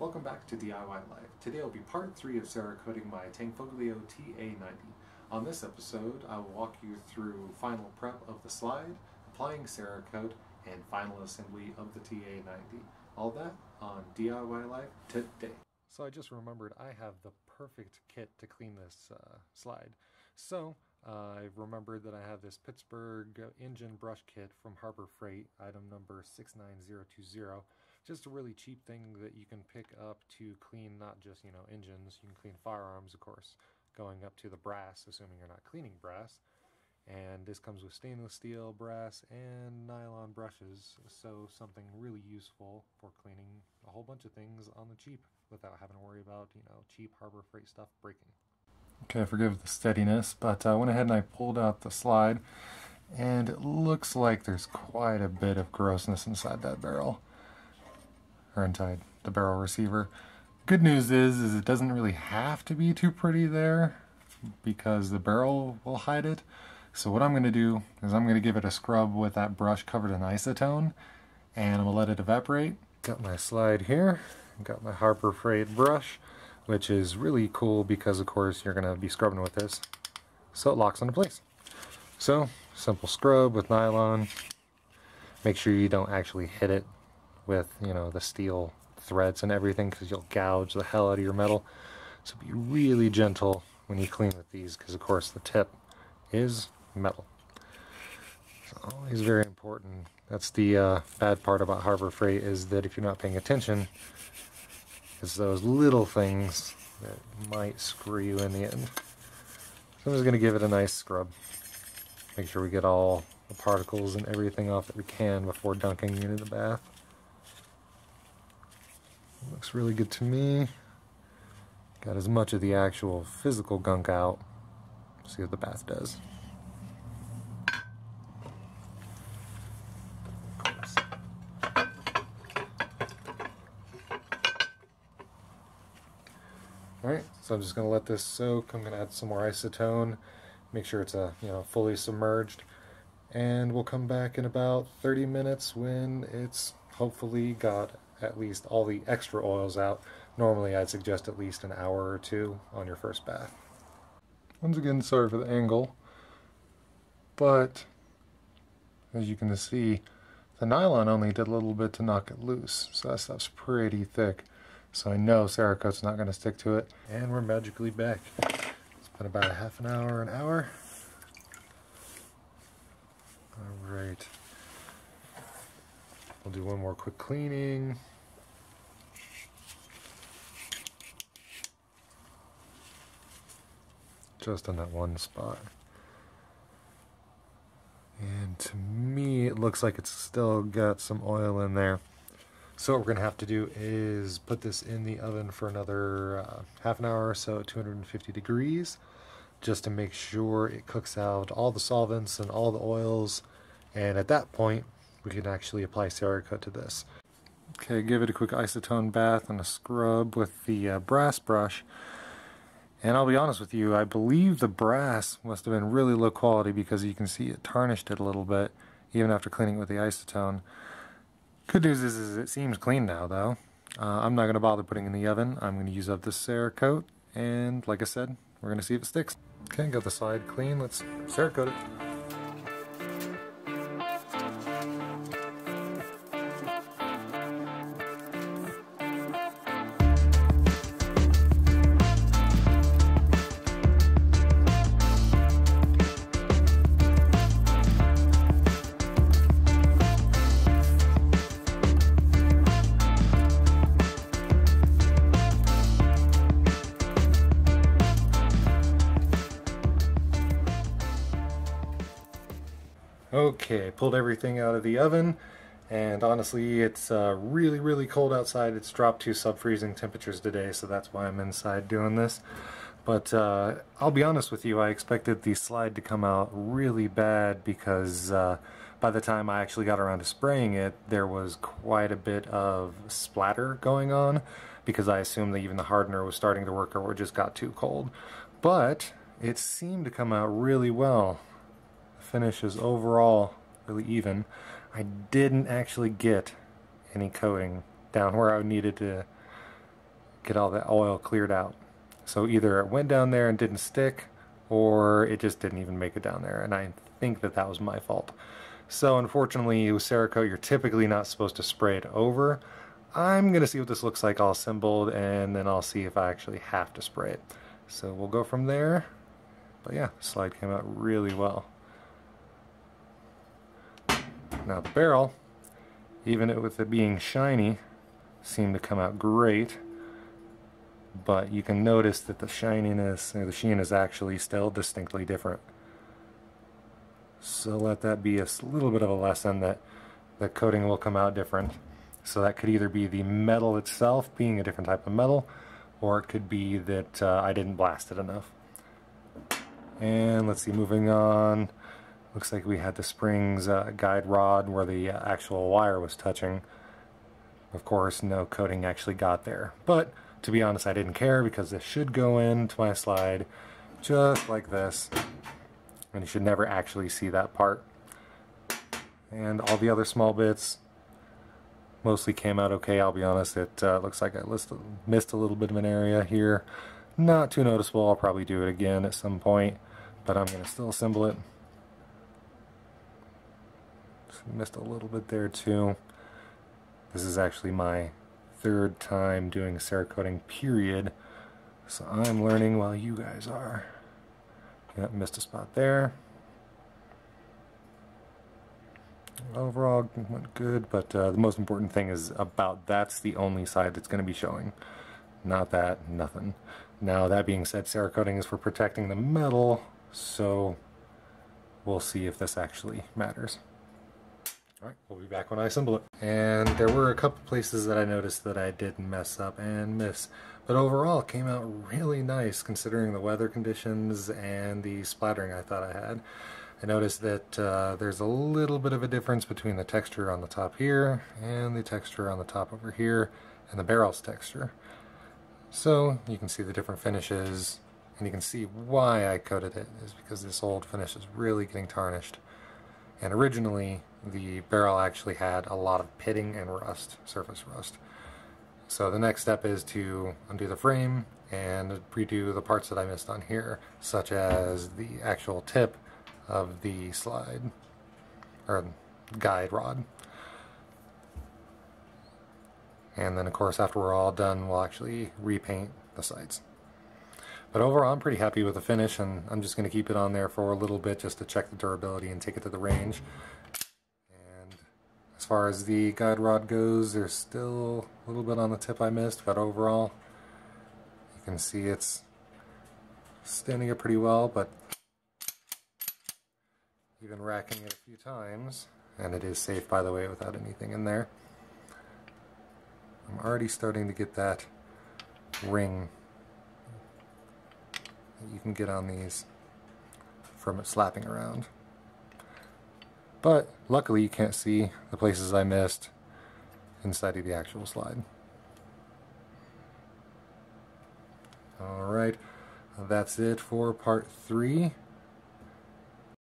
Welcome back to DIY Life. Today will be part 3 of Cerakoting my Tanfoglio TA90. On this episode, I will walk you through final prep of the slide, applying Cerakote, and final assembly of the TA90. All that on DIY Life today. So I just remembered I have the perfect kit to clean this slide. So I remembered that I have this Pittsburgh engine brush kit from Harbor Freight, item number 69020. Just a really cheap thing that you can pick up to clean not just, engines. You can clean firearms, of course, going up to the brass, assuming you're not cleaning brass. And this comes with stainless steel, brass, and nylon brushes, so something really useful for cleaning a whole bunch of things on the cheap without having to worry about, cheap Harbor Freight stuff breaking. Okay, forgive the steadiness, but I went ahead and I pulled out the slide, and it looks like there's quite a bit of grossness inside that barrel, or inside the barrel receiver. Good news is it doesn't really have to be too pretty there, because the barrel will hide it. So what I'm going to do is I'm going to give it a scrub with that brush covered in acetone, and I'm going to let it evaporate. Got my slide here, got my Harbor Freight brush, which is really cool because of course you're going to be scrubbing with this, so it locks into place. So, simple scrub with nylon. Make sure you don't actually hit it with, the steel threads and everything, because you'll gouge the hell out of your metal. So be really gentle when you clean with these, because of course the tip is metal. So always very important. That's the bad part about Harbor Freight, is that if you're not paying attention, it's those little things that might screw you in the end. So I'm just going to give it a nice scrub. Make sure we get all the particles and everything off that we can before dunking it in the bath. Looks really good to me. Got as much of the actual physical gunk out. See what the bath does. Alright, so I'm just going to let this soak. I'm going to add some more acetone. Make sure it's fully submerged. And we'll come back in about 30 minutes when it's hopefully got at least all the extra oils out. Normally I'd suggest at least an hour or two on your first bath. Once again, sorry for the angle, but as you can see, the nylon only did a little bit to knock it loose, so that stuff's pretty thick. So I know Cerakote's not going to stick to it. And we're magically back. It's been about a half an hour, Alright. We'll do one more quick cleaning. Just on that one spot. And to me, it looks like it's still got some oil in there. So what we're going to have to do is put this in the oven for another half an hour or so at 250 degrees, just to make sure it cooks out all the solvents and all the oils. And at that point, we can actually apply Cerakote to this. Okay, give it a quick acetone bath and a scrub with the brass brush. And I'll be honest with you, I believe the brass must have been really low quality, because you can see it tarnished it a little bit, even after cleaning with the acetone. Good news is it seems clean now, though. I'm not going to bother putting it in the oven. I'm going to use up this Cerakote, and like I said, we're going to see if it sticks. Okay, got the slide clean. Let's Cerakote it. Okay, pulled everything out of the oven, and honestly it's really cold outside. It's dropped to sub-freezing temperatures today, so that's why I'm inside doing this. But I'll be honest with you, I expected the slide to come out really bad, because by the time I actually got around to spraying it, there was quite a bit of splatter going on, because I assumed that even the hardener was starting to work or it just got too cold. But it seemed to come out really well. Finish is overall really even. I didn't actually get any coating down where I needed to get all that oil cleared out. So either it went down there and didn't stick, or it just didn't even make it down there, and I think that that was my fault. So unfortunately, with Cerakote, you're typically not supposed to spray it over. I'm going to see what this looks like all assembled, and then I'll see if I actually have to spray it. So we'll go from there. But yeah, the slide came out really well. Now the barrel, even with it being shiny, seemed to come out great. But you can notice that the shininess, or the sheen, is actually still distinctly different. So let that be a little bit of a lesson that the coating will come out different. So that could either be the metal itself being a different type of metal, or it could be that I didn't blast it enough. And let's see, moving on. Looks like we had the springs guide rod where the actual wire was touching. Of course, no coating actually got there. But to be honest, I didn't care because this should go into my slide just like this. And you should never actually see that part. And all the other small bits mostly came out okay. I'll be honest, it looks like I missed a little bit of an area here. Not too noticeable. I'll probably do it again at some point, but I'm going to still assemble it. Missed a little bit there too. This is actually my third time doing Cerakoting, period. So I'm learning while you guys are. Yep, missed a spot there. Overall went good, but the most important thing is about that's the only side that's going to be showing. Not that, nothing. Now that being said, Cerakoting is for protecting the metal, so we'll see if this actually matters. Alright, we'll be back when I assemble it. And there were a couple places that I noticed that I did mess up and miss. But overall, it came out really nice considering the weather conditions and the splattering I thought I had. I noticed that there's a little bit of a difference between the texture on the top here and the texture on the top over here and the barrel's texture. So you can see the different finishes, and you can see why I coated it is because this old finish is really getting tarnished. And originally, the barrel actually had a lot of pitting and rust, surface rust. So the next step is to undo the frame and redo the parts that I missed on here, such as the actual tip of the slide, or guide rod. And then of course after we're all done, we'll actually repaint the sides. But overall, I'm pretty happy with the finish, and I'm just going to keep it on there for a little bit just to check the durability and take it to the range. And as far as the guide rod goes, there's still a little bit on the tip I missed, but overall, you can see it's standing up pretty well, but even racking it a few times, and it is safe, by the way, without anything in there. I'm already starting to get that ring that you can get on these from it slapping around. But luckily you can't see the places I missed inside of the actual slide. Alright, that's it for part 3.